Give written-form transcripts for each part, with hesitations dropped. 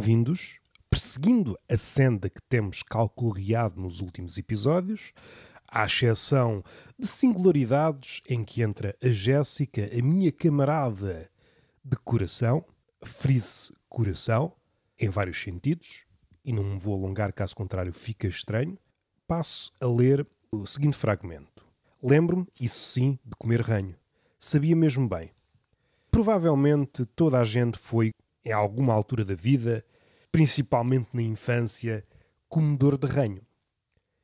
bem-vindos, perseguindo a senda que temos calcorreado nos últimos episódios, à exceção de singularidades em que entra a Jéssica, a minha camarada de coração, frise coração, em vários sentidos, e não me vou alongar, caso contrário fica estranho, passo a ler o seguinte fragmento. Lembro-me, isso sim, de comer ranho. Sabia mesmo bem. Provavelmente toda a gente foi, em alguma altura da vida, principalmente na infância, comedor de ranho.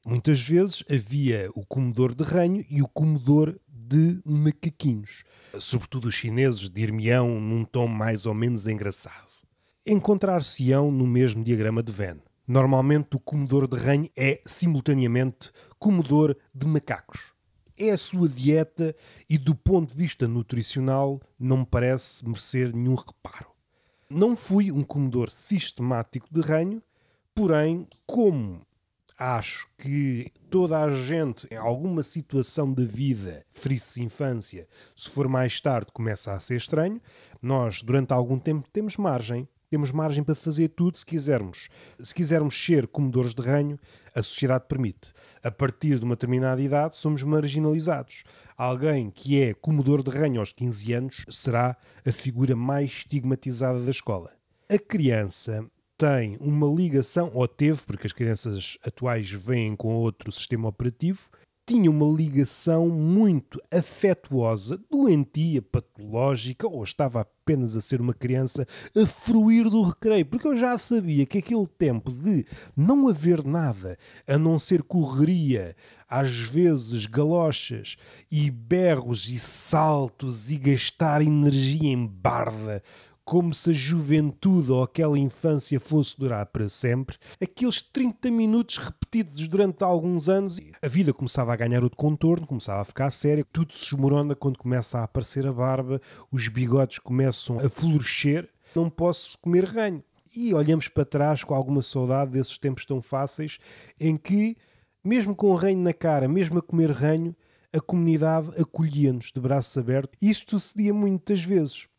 Muitas vezes havia o comedor de ranho e o comedor de macaquinhos. Sobretudo os chineses dir-me-ão num tom mais ou menos engraçado. Encontrar-se-ão no mesmo diagrama de Venn. Normalmente o comedor de ranho é, simultaneamente, comedor de macacos. É a sua dieta e, do ponto de vista nutricional, não me parece merecer nenhum reparo. Não fui um comedor sistemático de ranho, porém, como acho que toda a gente, em alguma situação da vida, frise infância, se for mais tarde começa a ser estranho, nós, durante algum tempo, temos margem. Temos margem para fazer tudo se quisermos. Se quisermos ser comedores de ranho, a sociedade permite. A partir de uma determinada idade, somos marginalizados. Alguém que é comedor de ranho aos 15 anos será a figura mais estigmatizada da escola. A criança tem uma ligação, ou teve, porque as crianças atuais vêm com outro sistema operativo, tinha uma ligação muito afetuosa, doentia, patológica, ou estava apenas a ser uma criança a fruir do recreio, porque eu já sabia que aquele tempo de não haver nada, a não ser correria, às vezes galochas e berros e saltos e gastar energia em barda, como se a juventude ou aquela infância fosse durar para sempre, aqueles 30 minutos repetidos durante alguns anos, a vida começava a ganhar outro contorno, começava a ficar séria, tudo se esmorona quando começa a aparecer a barba, os bigodes começam a florescer, não posso comer ranho. E olhamos para trás com alguma saudade desses tempos tão fáceis, em que, mesmo com o ranho na cara, mesmo a comer ranho, a comunidade acolhia-nos de braços abertos. Isto sucedia muitas vezes.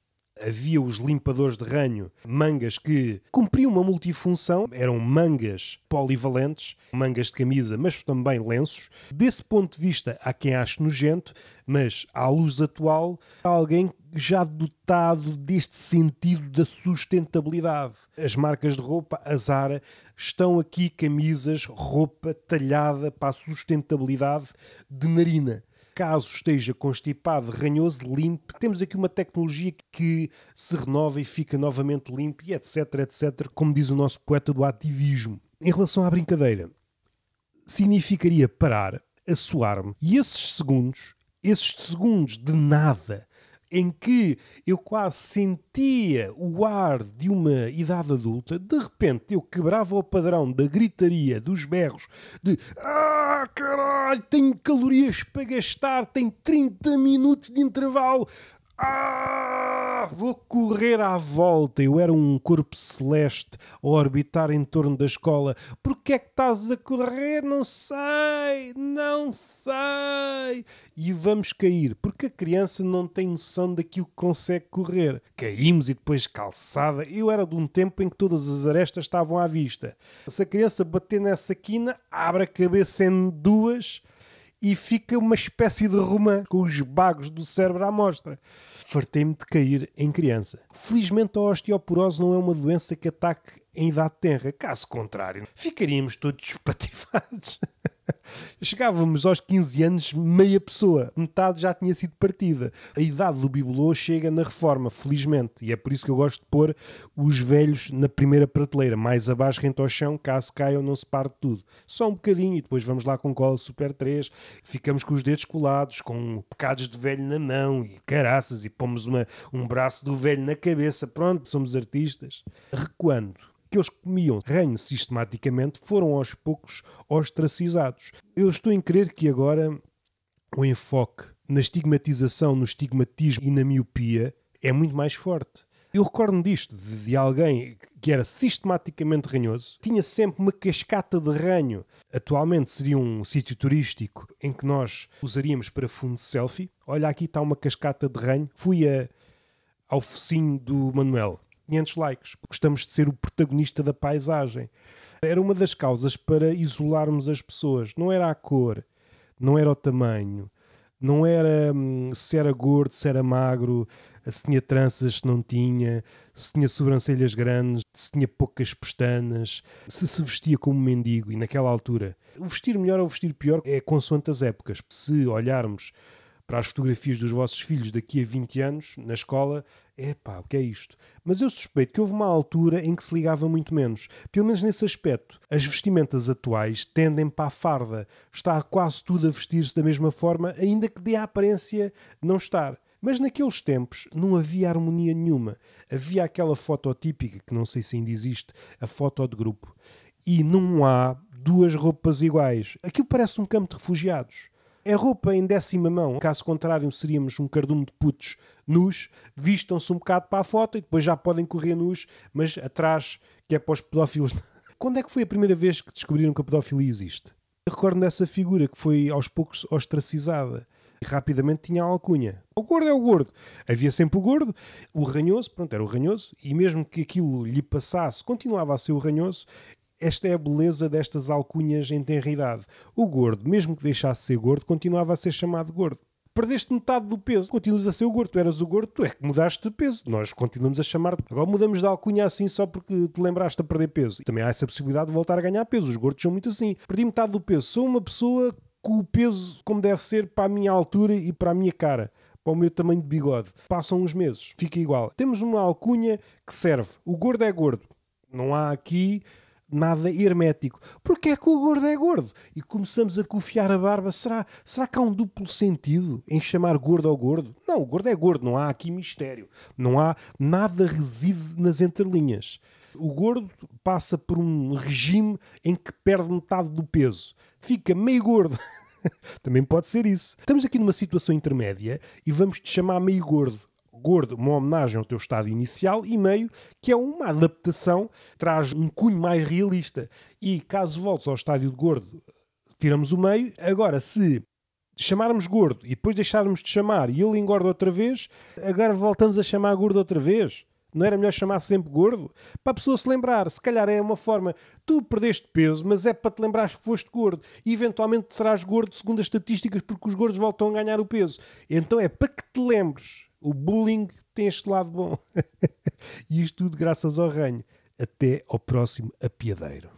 Havia os limpadores de ranho, mangas que cumpriam uma multifunção, eram mangas polivalentes, mangas de camisa, mas também lenços. Desse ponto de vista, há quem ache nojento, mas à luz atual, há alguém já dotado deste sentido da sustentabilidade. As marcas de roupa, a Zara, estão aqui camisas, roupa talhada para a sustentabilidade de narina. Caso esteja constipado, ranhoso, limpo, temos aqui uma tecnologia que se renova e fica novamente limpo e etc, etc, como diz o nosso poeta do ativismo. Em relação à brincadeira, significaria parar, assoar-me e esses segundos de nada, em que eu quase sentia o ar de uma idade adulta, de repente eu quebrava o padrão da gritaria, dos berros, de caralho, tenho calorias para gastar, tenho 30 minutos de intervalo, vou correr à volta. Eu era um corpo celeste a orbitar em torno da escola. Porquê é que estás a correr? Não sei. E vamos cair, porque a criança não tem noção daquilo que consegue correr. Caímos e depois calçada. Eu era de um tempo em que todas as arestas estavam à vista. Se a criança bater nessa quina, abre a cabeça em duas e fica uma espécie de romã com os bagos do cérebro à mostra. Fartei-me de cair em criança. Felizmente a osteoporose não é uma doença que ataque em idade tenra. Caso contrário, ficaríamos todos espatifados. Chegávamos aos 15 anos meia pessoa. Metade já tinha sido partida. A idade do bibelô chega na reforma, felizmente. E é por isso que eu gosto de pôr os velhos na primeira prateleira. Mais abaixo, rente ao chão, caso caiam, não se parte tudo. Só um bocadinho e depois vamos lá com cola Super 3. Ficamos com os dedos colados, com pecados de velho na mão e caraças. E pomos um braço do velho na cabeça. Pronto, somos artistas. Recuando. Que eles comiam ranho sistematicamente foram aos poucos ostracizados. Eu estou em crer que agora o enfoque na estigmatização, no estigmatismo e na miopia é muito mais forte. Eu recordo-me disto, de alguém que era sistematicamente ranhoso, tinha sempre uma cascata de ranho. Atualmente seria um sítio turístico em que nós usaríamos para fundo de selfie. Olha, aqui está uma cascata de ranho. Fui ao focinho do Manuel. 500 likes. Gostamos de ser o protagonista da paisagem. Era uma das causas para isolarmos as pessoas. Não era a cor, não era o tamanho, não era se era gordo, se era magro, se tinha tranças, se não tinha, se tinha sobrancelhas grandes, se tinha poucas pestanas, se vestia como um mendigo. E naquela altura, o vestir melhor ou o vestir pior é consoante as épocas. Se olharmos para as fotografias dos vossos filhos daqui a 20 anos, na escola, epá, o que é isto? Mas eu suspeito que houve uma altura em que se ligava muito menos. Pelo menos nesse aspecto. As vestimentas atuais tendem para a farda. Está quase tudo a vestir-se da mesma forma, ainda que dê a aparência de não estar. Mas naqueles tempos não havia harmonia nenhuma. Havia aquela foto típica, que não sei se ainda existe, a foto de grupo. E não há duas roupas iguais. Aquilo parece um campo de refugiados. É roupa em 10ª mão. Caso contrário, seríamos um cardume de putos nus, vistam-se um bocado para a foto e depois já podem correr nus, mas atrás, que é para os pedófilos. Quando é que foi a primeira vez que descobriram que a pedofilia existe? Eu recordo dessa figura que foi aos poucos ostracizada. E rapidamente tinha a alcunha. O gordo é o gordo. Havia sempre o gordo, o ranhoso, pronto, era o ranhoso, e mesmo que aquilo lhe passasse, continuava a ser o ranhoso. Esta é a beleza destas alcunhas em tenra idade. O gordo, mesmo que deixasse de ser gordo, continuava a ser chamado gordo. Perdeste metade do peso, continuas a ser o gordo. Tu eras o gordo, tu é que mudaste de peso. Nós continuamos a chamar-te. Agora mudamos de alcunha assim só porque te lembraste de perder peso. Também há essa possibilidade de voltar a ganhar peso. Os gordos são muito assim. Perdi metade do peso. Sou uma pessoa com o peso como deve ser para a minha altura e para a minha cara. Para o meu tamanho de bigode. Passam uns meses, fica igual. Temos uma alcunha que serve. O gordo é gordo. Não há aqui nada hermético. Porque é que o gordo é gordo? E começamos a cofiar a barba. Será que há um duplo sentido em chamar gordo ao gordo? Não, o gordo é gordo. Não há aqui mistério. Não há nada reside nas entrelinhas. O gordo passa por um regime em que perde metade do peso. Fica meio gordo. Também pode ser isso. Estamos aqui numa situação intermédia e vamos te chamar meio gordo. Gordo, uma homenagem ao teu estado inicial, e meio, que é uma adaptação, traz um cunho mais realista. E caso voltes ao estádio de gordo, tiramos o meio. Agora, se chamarmos gordo e depois deixarmos de chamar e ele engorda outra vez, agora voltamos a chamar gordo outra vez. Não era melhor chamar sempre gordo? Para a pessoa se lembrar, se calhar é uma forma, tu perdeste peso, mas é para te lembrar que foste gordo. E eventualmente serás gordo segundo as estatísticas, porque os gordos voltam a ganhar o peso. Então é para que te lembres. O bullying tem este lado bom. E isto tudo graças ao ranho. Até ao próximo apiadeiro.